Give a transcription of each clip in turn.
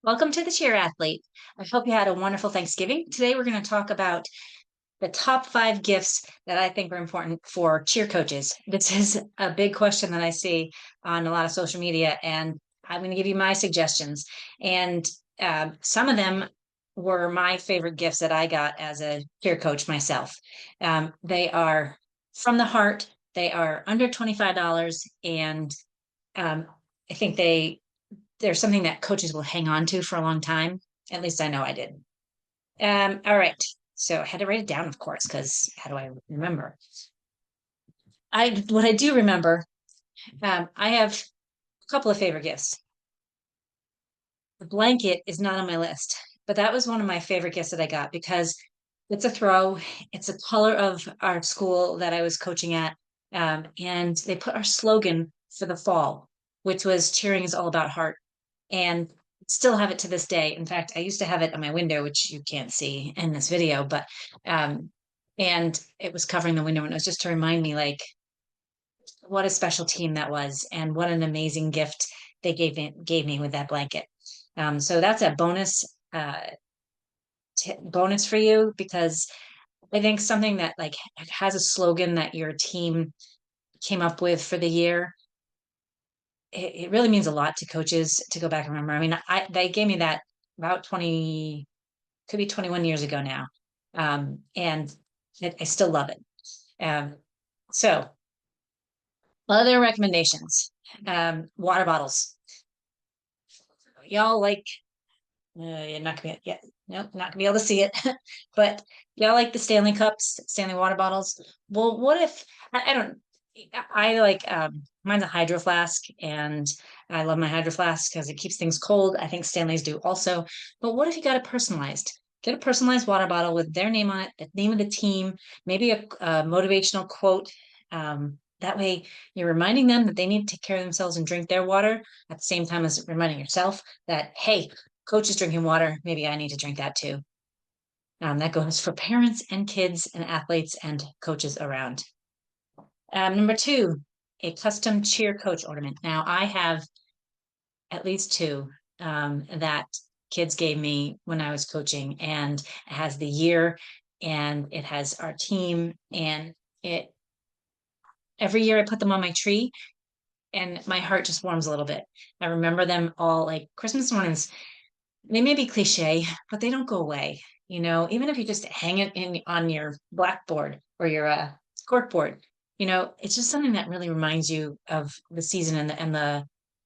Welcome to the Cheer Athlete. I hope you had a wonderful Thanksgiving. Today, we're going to talk about the top 5 gifts that I think are important for cheer coaches. This is a big question that I see on a lot of social media, and I'm going to give you my suggestions. And some of them were my favorite gifts that I got as a cheer coach myself. They are from the heart, they are under $25, and um, I think there's something that coaches will hang on to for a long time. At least I know I did. All right. So I had to write it down, of course, because how do I remember? What I do remember, I have a couple of favorite gifts. The blanket is not on my list, but that was one of my favorite gifts that I got because it's a throw. It's a color of our school that I was coaching at. And they put our slogan for the fall, which was cheering is all about heart. And still have it to this day. In fact, I used to have it on my window, which you can't see in this video, but um, and it was covering the window, and it was just to remind me, like, what a special team that was, and what an amazing gift they gave me with that blanket. So that's a bonus for you because I think something that like has a slogan that your team came up with for the year. It really means a lot to coaches to go back and remember. I mean, they gave me that about 20, could be 21 years ago now. And I still love it. Um, so other recommendations, water bottles. Y'all like, you're not gonna be, yeah, nope, not gonna be able to see it, but y'all like the Stanley cups, Stanley water bottles. Well, what if, I don't, I like, mine's a hydro flask and I love my hydro flask because it keeps things cold. I think Stanleys do also. But what if you got it personalized? Get a personalized water bottle with their name on it, the name of the team, maybe a motivational quote. That way you're reminding them that they need to take care of themselves and drink their water at the same time as reminding yourself that, hey, coach is drinking water. Maybe I need to drink that too. That goes for parents and kids and athletes and coaches around. Number 2, a custom cheer coach ornament. Now I have at least two that kids gave me when I was coaching, and it has the year and it has our team, and it every year I put them on my tree and my heart just warms a little bit. I remember them all, like Christmas ornaments. They may be cliche, but they don't go away. Even if you just hang it in on your blackboard or your corkboard, it's just something that really reminds you of the season and the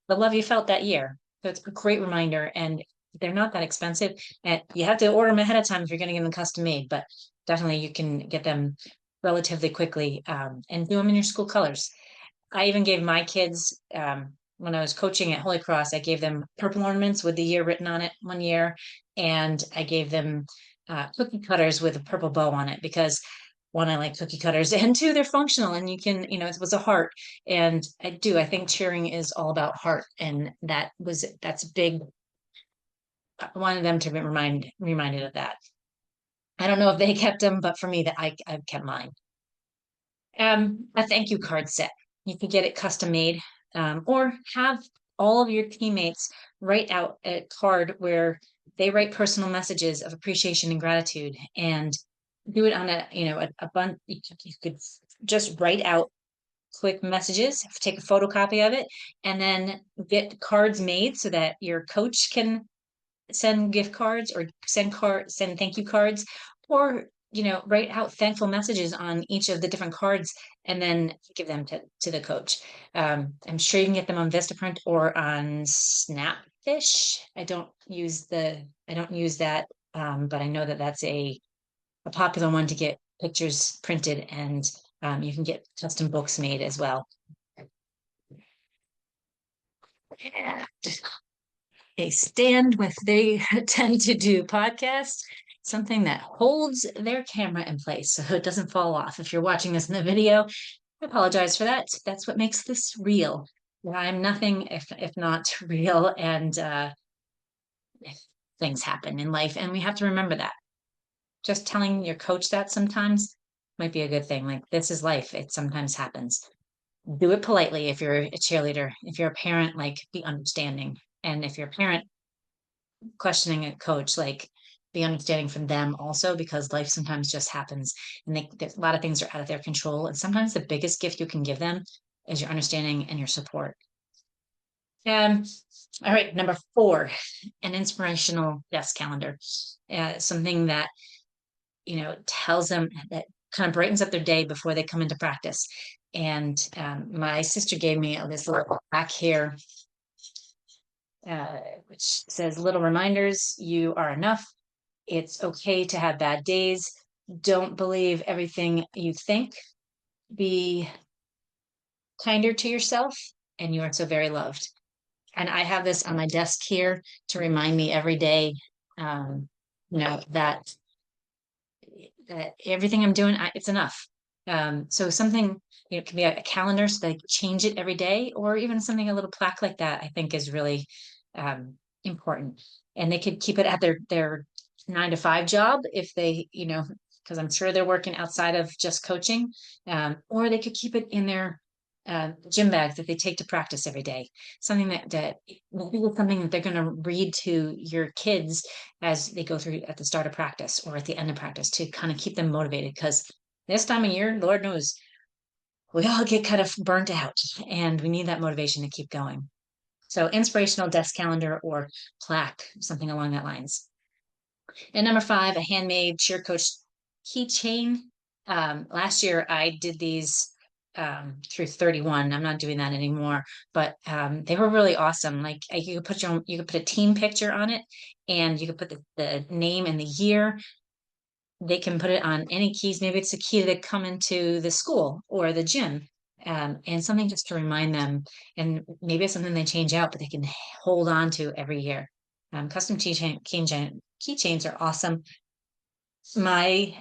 love you felt that year. So it's a great reminder, and they're not that expensive. And you have to order them ahead of time if you're going to get them custom made, but definitely you can get them relatively quickly, and do them in your school colors. I even gave my kids, when I was coaching at Holy Cross, I gave them purple ornaments with the year written on it one year, and I gave them cookie cutters with a purple bow on it because one, I like cookie cutters, and two, they're functional, and it was a heart, and I think cheering is all about heart, and that's big. I wanted them to be reminded of that. I don't know if they kept them, but for me, that I kept mine. A thank you card set. You could get it custom made, or have all of your teammates write out a card where they write personal messages of appreciation and gratitude, and do it on a bunch. You could just write out quick messages, take a photocopy of it, and then get cards made so that your coach can send gift cards or send thank you cards, or write out thankful messages on each of the different cards and then give them to the coach. I'm sure you can get them on Vistaprint or on Snapfish. I don't use that, but I know that that's a popular one to get pictures printed, and you can get custom books made as well. Yeah. A stand with they tend to do podcasts, something that holds their camera in place so it doesn't fall off. If you're watching this in the video, I apologize for that. That's what makes this real. I'm nothing if not real, and things happen in life, and we have to remember that. Just telling your coach that sometimes might be a good thing. Like, this is life. It sometimes happens. Do it politely if you're a cheerleader. If you're a parent, like, be understanding. And if you're a parent, questioning a coach, like be understanding from them also, because life sometimes just happens and a lot of things are out of their control. And sometimes the biggest gift you can give them is your understanding and your support. Um, all right, number 4, an inspirational desk calendar. Something that, tells them that kind of brightens up their day before they come into practice. And my sister gave me this little back here, which says little reminders, you are enough. It's okay to have bad days. Don't believe everything you think. Be kinder to yourself, and you are so very loved. And I have this on my desk here to remind me every day, um, that everything I'm doing, it's enough. So something, it can be a calendar so they change it every day, or even something, a little plaque like that, I think is really um, important. And they could keep it at their 9 to 5 job if they, because I'm sure they're working outside of just coaching, or they could keep it in their gym bags that they take to practice every day. Something that maybe with something that they're going to read to your kids as they go through at the start of practice or at the end of practice to kind of keep them motivated. Because this time of year, Lord knows, we all get kind of burnt out and we need that motivation to keep going. So inspirational desk calendar or plaque, something along that lines. And number 5, a handmade cheer coach keychain. Last year I did these through 31. I'm not doing that anymore, but they were really awesome. Like you could put a team picture on it, and you could put the name and the year. They can put it on any keys. Maybe it's a key to come into the school or the gym. And something just to remind them, and maybe it's something they change out, but they can hold on to every year. Custom keychains are awesome. My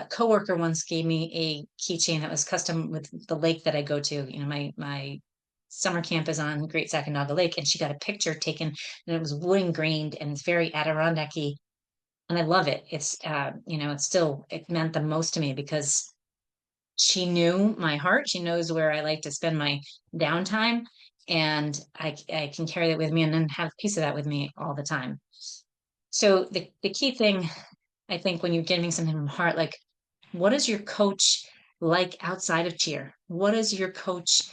coworker once gave me a keychain that was custom with the lake that I go to. My summer camp is on Great Sacandaga Lake, and she got a picture taken, and it was wood ingrained, and it's very Adirondack-y, and I love it. It meant the most to me because she knew my heart. She knows where I like to spend my downtime, and I can carry that with me and then have a piece of that with me all the time. So the key thing, I think, when you're getting something from heart, like, what is your coach like outside of cheer? What does your coach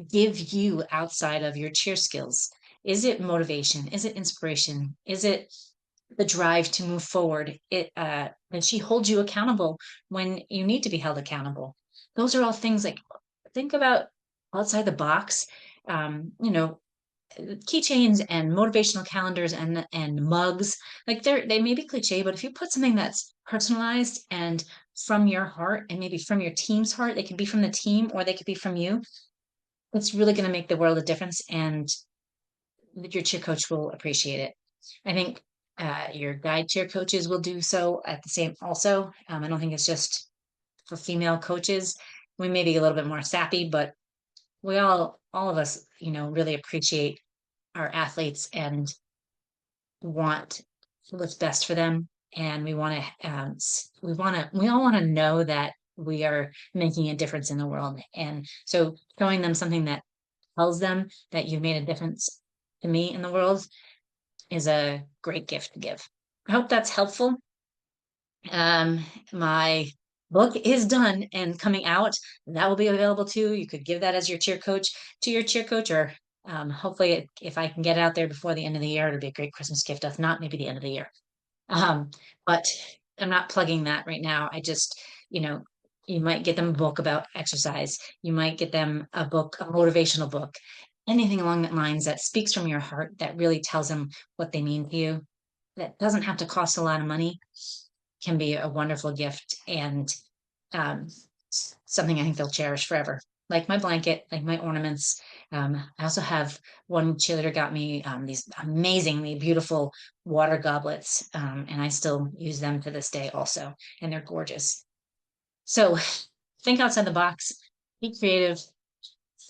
give you outside of your cheer skills? Is it motivation? Is it inspiration? Is it the drive to move forward? And she holds you accountable when you need to be held accountable. Those are all things, like, think about outside the box. Um, you know, Keychains and motivational calendars and mugs, like they may be cliche, but if you put something that's personalized and from your heart, and maybe from your team's heart, they could be from the team or they could be from you, it's really going to make the world a difference, and your cheer coach will appreciate it. I think your guide cheer coaches will do so at the same also. I don't think it's just for female coaches. We may be a little bit more sappy, but we all of us, really appreciate our athletes and want what's best for them. And we all want to know that we are making a difference in the world. And so showing them something that tells them that you've made a difference to me in the world is a great gift to give. I hope that's helpful. My book is done and coming out. That will be available too. You could give that as your cheer coach to your cheer coach, or hopefully, if I can get it out there before the end of the year, it'll be a great Christmas gift. If not, maybe the end of the year. But I'm not plugging that right now. I just, you know, you might get them a book about exercise. You might get them a book, a motivational book, anything along that lines that speaks from your heart, that really tells them what they mean to you. That doesn't have to cost a lot of money, can be a wonderful gift, and um, something I think they'll cherish forever. Like my blanket, like my ornaments. I also have, one cheerleader got me these amazingly beautiful water goblets, and I still use them to this day also, and they're gorgeous. So think outside the box, be creative,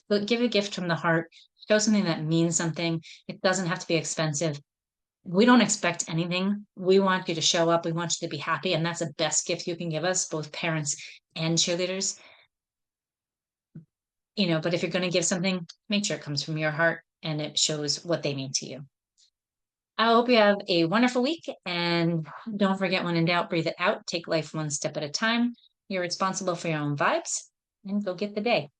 but give a gift from the heart, show something that means something. It doesn't have to be expensive. We don't expect anything. We want you to show up. We want you to be happy. And that's the best gift you can give us, both parents and cheerleaders. But if you're going to give something, make sure it comes from your heart and it shows what they mean to you. I hope you have a wonderful week, and don't forget, when in doubt, breathe it out. Take life one step at a time. You're responsible for your own vibes, and go get the day.